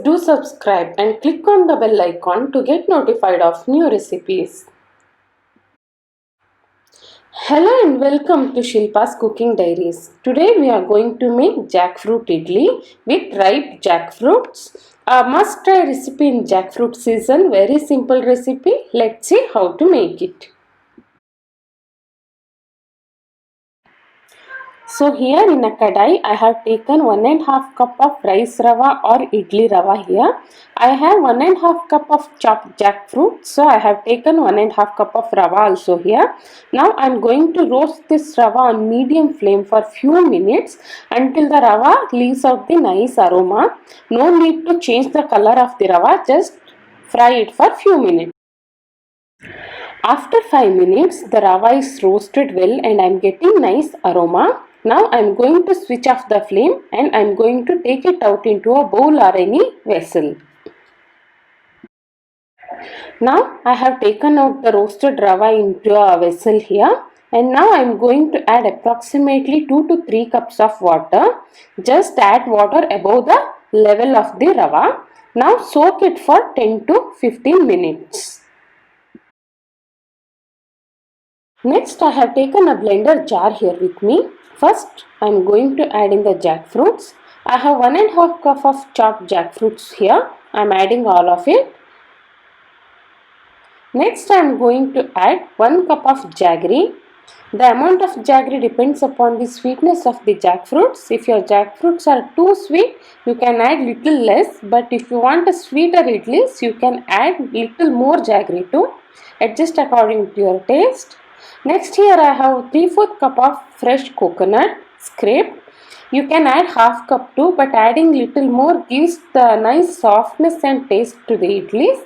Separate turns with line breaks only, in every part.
do subscribe and click on the bell icon to get notified of new recipes. Hello and welcome to Shilpa's Cooking Diaries. Today we are going to make jackfruit idli with ripe jackfruits. A must-try recipe in jackfruit season. Very simple recipe. Let's see how to make it. So here in a kadai I have taken 1.5 cup of rice rava or idli rava here. I have 1.5 cup of chopped jackfruit, so I have taken 1.5 cup of rava also here. Now I am going to roast this rava on medium flame for few minutes until the rava leaves out the nice aroma. No need to change the color of the rava, just fry it for few minutes. After 5 minutes, the rava is roasted well and I am getting nice aroma. Now I am going to switch off the flame and I am going to take it out into a bowl or any vessel. Now I have taken out the roasted rava into a vessel here, and now I am going to add approximately 2 to 3 cups of water. Just add water above the level of the rava. Now soak it for 10 to 15 minutes. Next I have taken a blender jar here with me. First I am going to add in the jackfruits. I have 1.5 cup of chopped jackfruits here. I am adding all of it. Next I am going to add 1 cup of jaggery. The amount of jaggery depends upon the sweetness of the jackfruits. If your jackfruits are too sweet, you can add little less, but if you want a sweeter idlis, you can add little more jaggery too. Adjust according to your taste. Next here I have 3/4 cup of fresh coconut scraped. You can add half cup too, but adding little more gives the nice softness and taste to the idlis.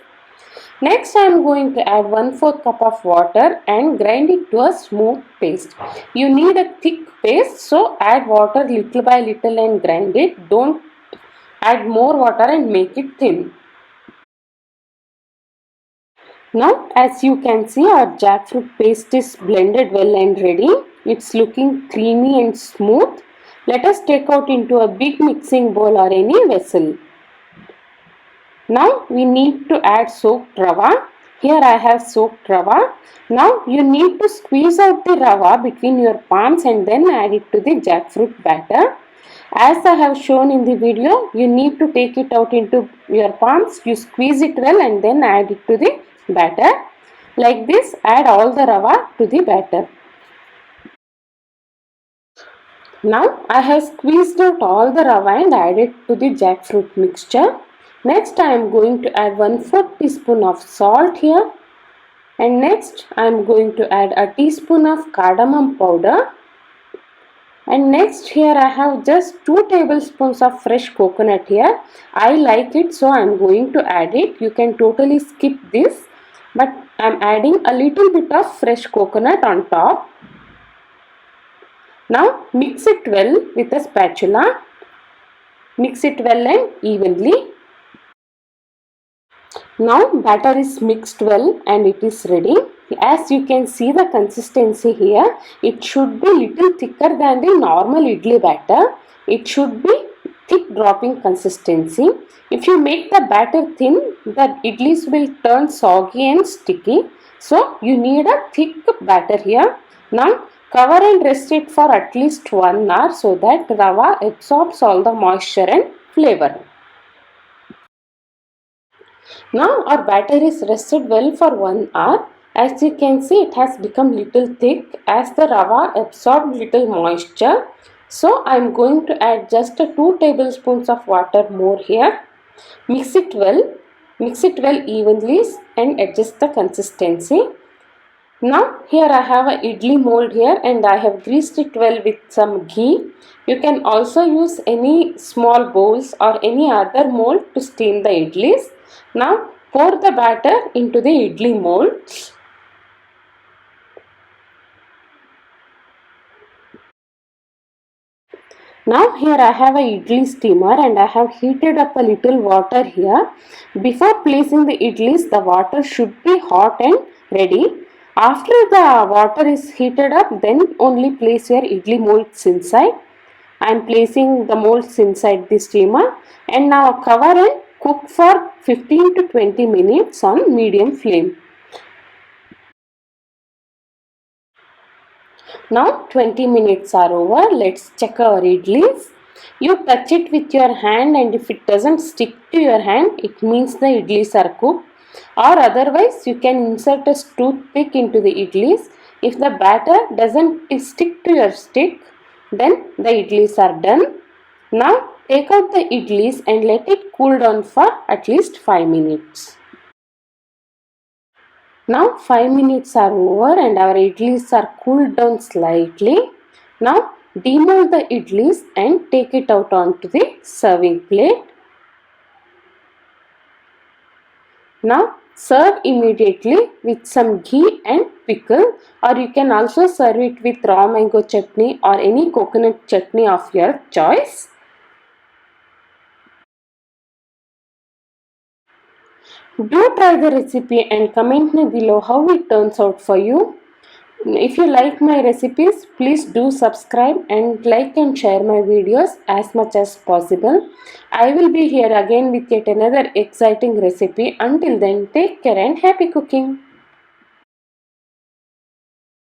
Next I am going to add 1/4 cup of water and grind it to a smooth paste. You need a thick paste, so add water little by little and grind it. Don't add more water and make it thin. Now as you can see, our jackfruit paste is blended well and ready. It's looking creamy and smooth. Let us take out into a big mixing bowl or any vessel. Now we need to add soaked rava. Here I have soaked rava. Now you need to squeeze out the rava between your palms and then add it to the jackfruit batter. As I have shown in the video, you need to take it out into your palms. You squeeze it well and then add it to the batter. Like this, add all the rava to the batter. Now I have squeezed out all the rava and added to the jackfruit mixture. Next I am going to add 1/4 teaspoon of salt here, and next I am going to add a teaspoon of cardamom powder, and next here I have just 2 tablespoons of fresh coconut here. I like it, so I am going to add it. You can totally skip this, but I am adding a little bit of fresh coconut on top. Now mix it well with a spatula. Mix it well and evenly. Now batter is mixed well and it is ready. As you can see the consistency here, it should be little thicker than the normal idli batter. It should be thick dropping consistency. If you make the batter thin, the idlis will turn soggy and sticky. So you need a thick batter here. Now cover and rest it for at least 1 hour so that rava absorbs all the moisture and flavor. Now our batter is rested well for 1 hour. As you can see, it has become little thick as the rava absorbed little moisture. So I am going to add just 2 tablespoons of water more here. Mix it well evenly and adjust the consistency. Now here I have a idli mold here and I have greased it well with some ghee. You can also use any small bowls or any other mold to steam the idlis. Now pour the batter into the idli mold. Now here I have a idli steamer and I have heated up a little water here. Before placing the idlis, the water should be hot and ready. After the water is heated up, then only place your idli molds inside. I am placing the molds inside the steamer, and now cover and Cook for 15 to 20 minutes on medium flame. Now 20 minutes are over. Let's check our idlis. You touch it with your hand, and if it doesn't stick to your hand, it means the idlis are cooked. Or otherwise, you can insert a toothpick into the idlis. If the batter doesn't stick to your stick, then the idlis are done. Now take out the idlis and let it cool down for at least 5 minutes. Now 5 minutes are over and our idlis are cooled down slightly. Now demold the idlis and take it out onto the serving plate. Now serve immediately with some ghee and pickle, or you can also serve it with raw mango chutney or any coconut chutney of your choice. Do try the recipe and comment me below how it turns out for you. If you like my recipes, please do subscribe and like and share my videos as much as possible. I will be here again with yet another exciting recipe. Until then, take care and happy cooking.